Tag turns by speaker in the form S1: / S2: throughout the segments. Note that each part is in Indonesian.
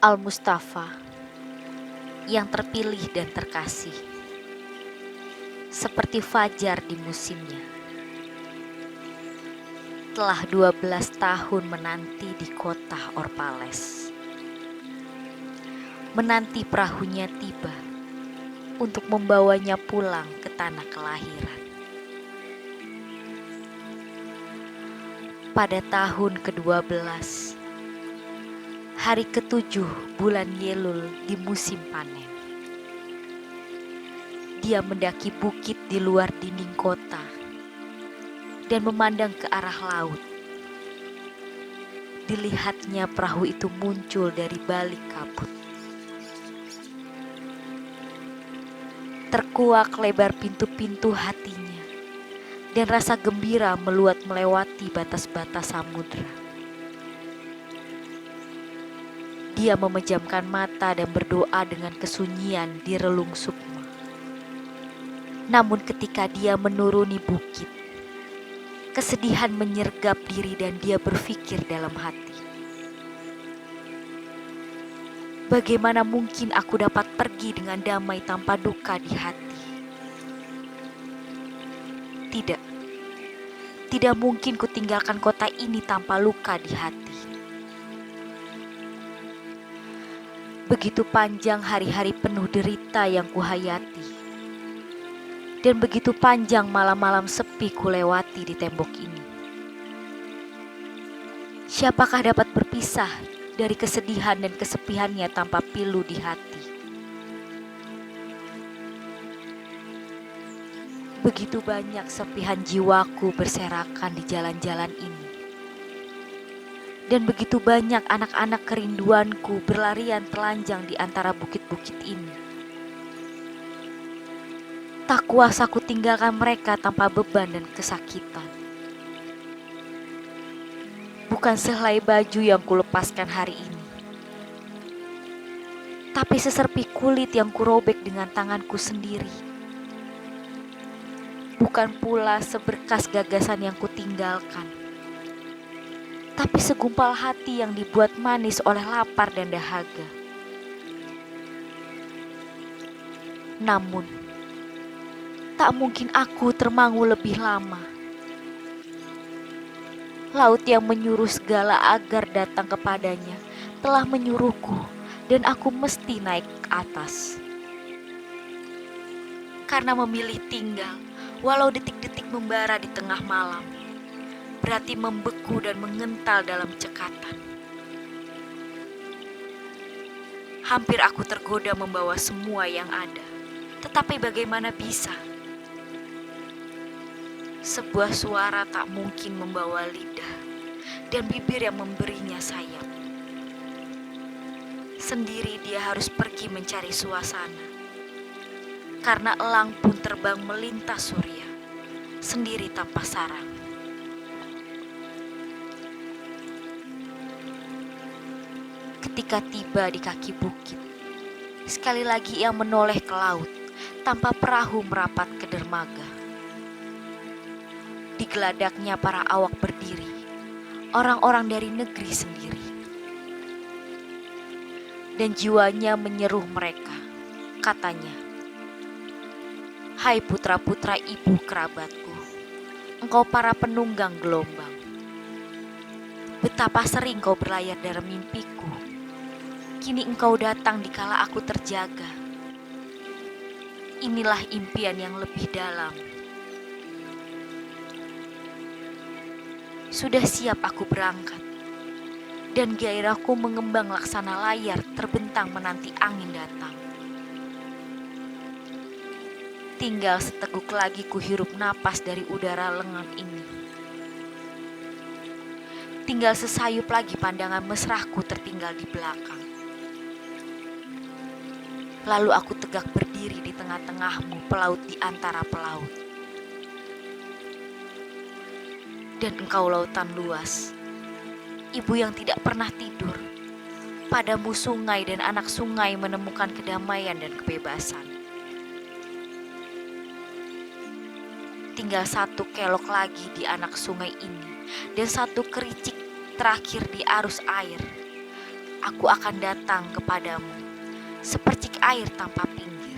S1: Al-Mustafa yang terpilih dan terkasih, seperti fajar di musimnya. Telah 12 tahun menanti di kota Orpales. Menanti perahunya tiba untuk membawanya pulang ke tanah kelahiran. Pada tahun ke-12, hari ke-7 bulan Yelul di musim panen, dia mendaki bukit di luar dinding kota dan memandang ke arah laut. Dilihatnya perahu itu muncul dari balik kabut. Terkuak lebar pintu-pintu hatinya, dan rasa gembira meluat melewati batas-batas samudra. Dia memejamkan mata dan berdoa dengan kesunyian di relung sukma. Namun ketika dia menuruni bukit, kesedihan menyergap diri dan dia berpikir dalam hati, bagaimana mungkin aku dapat pergi dengan damai tanpa duka di hati? Tidak mungkin kutinggalkan kota ini tanpa luka di hati. Begitu panjang hari-hari penuh derita yang kuhayati, dan begitu panjang malam-malam sepi kulewati di tembok ini. Siapakah dapat berpisah dari kesedihan dan kesepiannya tanpa pilu di hati? Begitu banyak serpihan jiwaku berserakan di jalan-jalan ini. Dan begitu banyak anak-anak kerinduanku berlarian telanjang di antara bukit-bukit ini. Tak kuasa ku tinggalkan mereka tanpa beban dan kesakitan. Bukan sehelai baju yang kulepaskan hari ini, tapi seserpi kulit yang kurobek dengan tanganku sendiri. Bukan pula seberkas gagasan yang kutinggalkan, tapi segumpal hati yang dibuat manis oleh lapar dan dahaga. Namun, tak mungkin aku termangu lebih lama. Laut yang menyuruh segala agar datang kepadanya telah menyuruhku, dan aku mesti naik ke atas. Karena memilih tinggal, walau detik-detik membara di tengah malam, berarti membeku dan mengental dalam cekatan. Hampir aku tergoda membawa semua yang ada, tetapi bagaimana bisa? Sebuah suara tak mungkin membawa lidah dan bibir yang memberinya sayap. Sendiri dia harus pergi mencari suasana, karena elang pun terbang melintas surya, sendiri tanpa sarang. Ketika tiba di kaki bukit, sekali lagi ia menoleh ke laut tanpa perahu merapat ke dermaga. Di geladaknya para awak berdiri, orang-orang dari negeri sendiri. Dan jiwanya menyeruh mereka, katanya, "Hai putra-putra ibu kerabatku, engkau para penunggang gelombang. Betapa sering kau berlayar dalam mimpiku. Kini engkau datang dikala aku terjaga. Inilah impian yang lebih dalam. Sudah siap aku berangkat, dan gairahku mengembang laksana layar terbentang menanti angin datang. Tinggal seteguk lagi kuhirup napas dari udara lengan ini. Tinggal sesayup lagi pandangan mesraku tertinggal di belakang. Lalu aku tegak berdiri di tengah-tengahmu, pelaut di antara pelaut. Dan engkau lautan luas, ibu yang tidak pernah tidur. Padamu sungai dan anak sungai menemukan kedamaian dan kebebasan. Tinggal satu kelok lagi di anak sungai ini, dan satu kericik terakhir di arus air. Aku akan datang kepadamu sepercik air tanpa pinggir,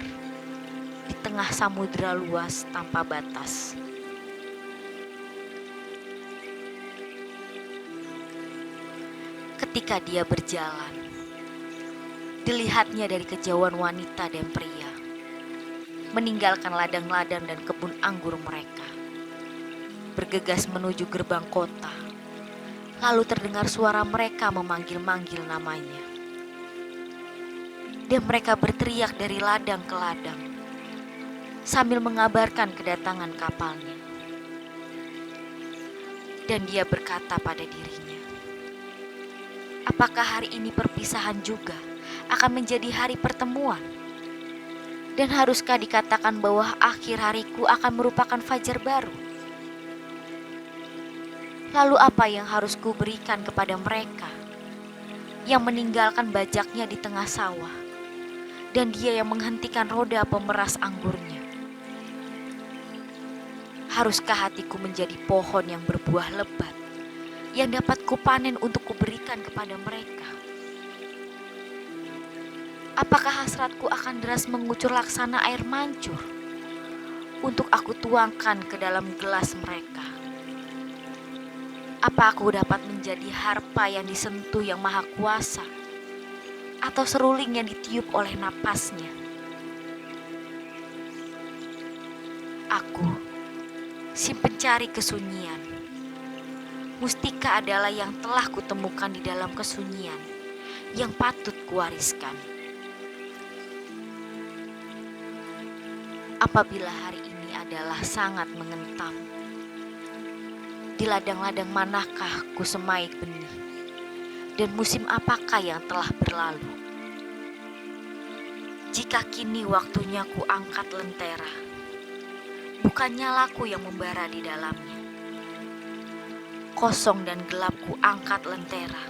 S1: di tengah samudera luas tanpa batas. Ketika dia berjalan, dilihatnya dari kejauhan wanita dan pria, meninggalkan ladang-ladang dan kebun anggur mereka, bergegas menuju gerbang kota. Lalu terdengar suara mereka memanggil-manggil namanya. Dan mereka berteriak dari ladang ke ladang, sambil mengabarkan kedatangan kapalnya. Dan dia berkata pada dirinya, apakah hari ini perpisahan juga akan menjadi hari pertemuan? Dan haruskah dikatakan bahwa akhir hariku akan merupakan fajar baru? Lalu apa yang harus kuberikan kepada mereka yang meninggalkan bajaknya di tengah sawah, dan dia yang menghentikan roda pemeras anggurnya? Haruskah hatiku menjadi pohon yang berbuah lebat, yang dapat kupanen untuk kuberikan kepada mereka? Apakah hasratku akan deras mengucur laksana air mancur untuk aku tuangkan ke dalam gelas mereka? Apa aku dapat menjadi harpa yang disentuh yang maha kuasa, atau seruling yang ditiup oleh napasnya? Aku, si pencari kesunyian. Mustika adalah yang telah kutemukan di dalam kesunyian, yang patut kuwariskan. Apabila hari ini adalah sangat mengentam, di ladang-ladang manakah ku semai benih, dan musim apakah yang telah berlalu? Jika kini waktunya ku angkat lentera, bukannya laku yang membara di dalamnya. Kosong dan gelap ku angkat lentera,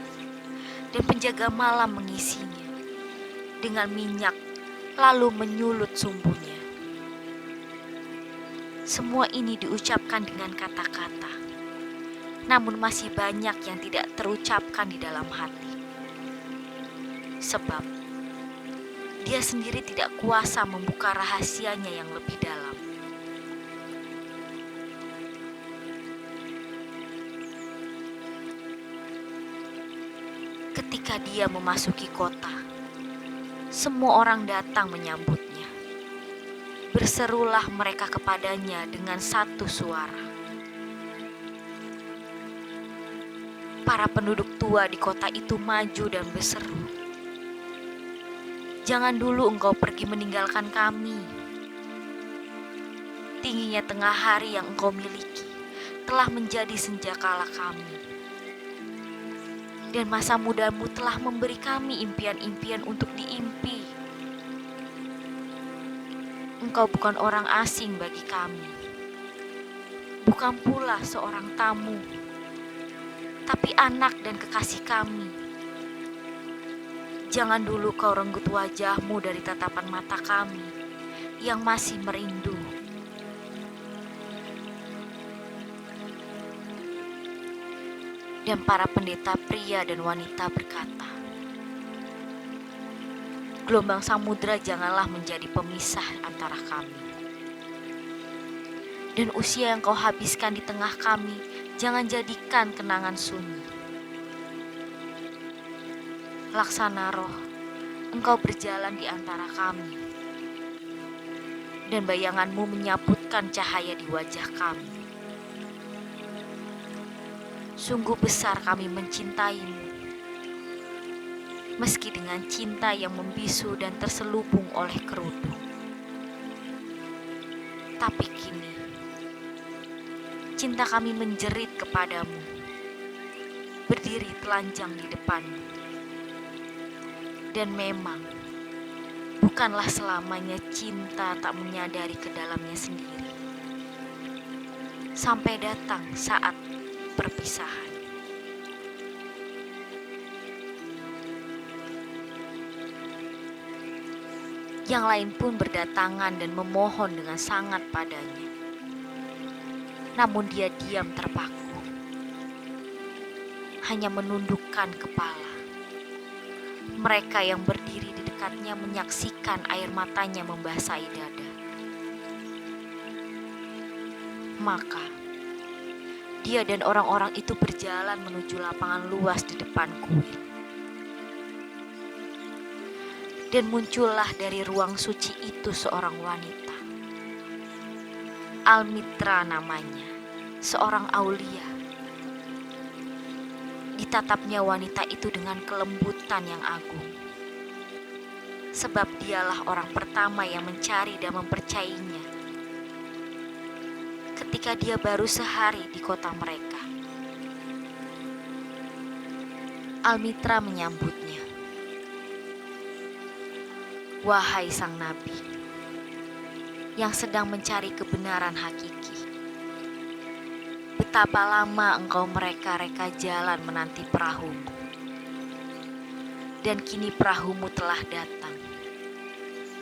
S1: dan penjaga malam mengisinya dengan minyak lalu menyulut sumbunya. Semua ini diucapkan dengan kata-kata, namun masih banyak yang tidak terucapkan di dalam hati. Sebab dia sendiri tidak kuasa membuka rahasianya yang lebih dalam. Ketika dia memasuki kota, semua orang datang menyambutnya. Berserulah mereka kepadanya dengan satu suara. Para penduduk tua di kota itu maju dan berseru, jangan dulu engkau pergi meninggalkan kami. Tingginya tengah hari yang engkau miliki telah menjadi senjakala kami. Dan masa mudamu telah memberi kami impian-impian untuk diimpi. Engkau bukan orang asing bagi kami, bukan pula seorang tamu, tapi anak dan kekasih kami. Jangan dulu kau renggut wajahmu dari tatapan mata kami yang masih merindu. Dan para pendeta pria dan wanita berkata, gelombang samudera janganlah menjadi pemisah antara kami. Dan usia yang kau habiskan di tengah kami, jangan jadikan kenangan sunyi. Laksana roh, engkau berjalan di antara kami, dan bayanganmu menyaputkan cahaya di wajah kami. Sungguh besar kami mencintaimu, meski dengan cinta yang membisu dan terselubung oleh kerudung. Tapi kini, cinta kami menjerit kepadamu, berdiri telanjang di depanmu. Dan memang, bukanlah selamanya cinta tak menyadari ke dalamnya sendiri. Sampai datang saat perpisahan. Yang lain pun berdatangan dan memohon dengan sangat padanya. Namun dia diam terpaku, hanya menundukkan kepala, Mereka yang berdiri di dekatnya menyaksikan air matanya membasahi dada. Maka dia dan orang-orang itu berjalan menuju lapangan luas di depan kuil. Dan muncullah dari ruang suci itu seorang wanita. Almitra namanya, seorang aulia. Ditatapnya wanita itu dengan kelembutan yang agung. Sebab dialah orang pertama yang mencari dan mempercayainya ketika dia baru sehari di kota mereka. Almitra menyambutnya. Wahai sang nabi, yang sedang mencari kebenaran hakiki, betapa lama engkau mereka-reka jalan menanti perahumu. Dan kini perahumu telah datang.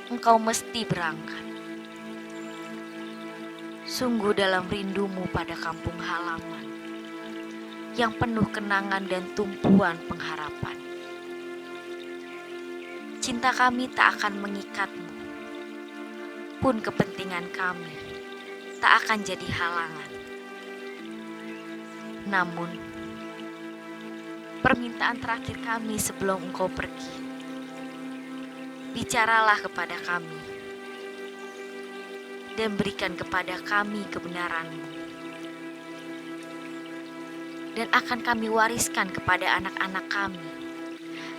S1: Engkau mesti berangkat. Sungguh dalam rindumu pada kampung halaman yang penuh kenangan dan tumpuan pengharapan. Cinta kami tak akan mengikatmu, pun kepentingan kami tak akan jadi halangan. Namun, permintaan terakhir kami sebelum engkau pergi, bicaralah kepada kami dan berikan kepada kami kebenaranmu. Dan akan kami wariskan kepada anak-anak kami,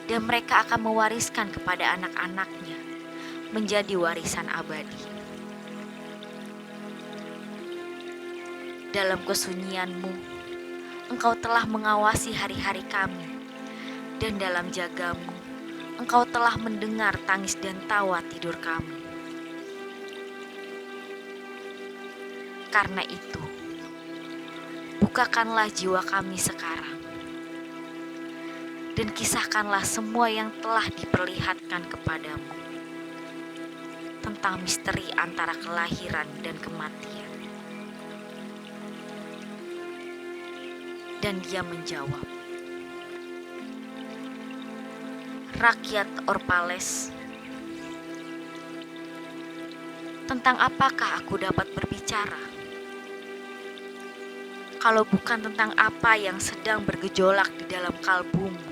S1: dan mereka akan mewariskan kepada anak-anaknya menjadi warisan abadi. Dalam kesunyianmu, engkau telah mengawasi hari-hari kami, dan dalam jagamu, engkau telah mendengar tangis dan tawa tidur kami. Karena itu, bukakanlah jiwa kami sekarang, dan kisahkanlah semua yang telah diperlihatkan kepadamu tentang misteri antara kelahiran dan kematian. Dan dia menjawab, rakyat Orpales, tentang apakah aku dapat berbicara? Kalau bukan tentang apa yang sedang bergejolak di dalam kalbumu.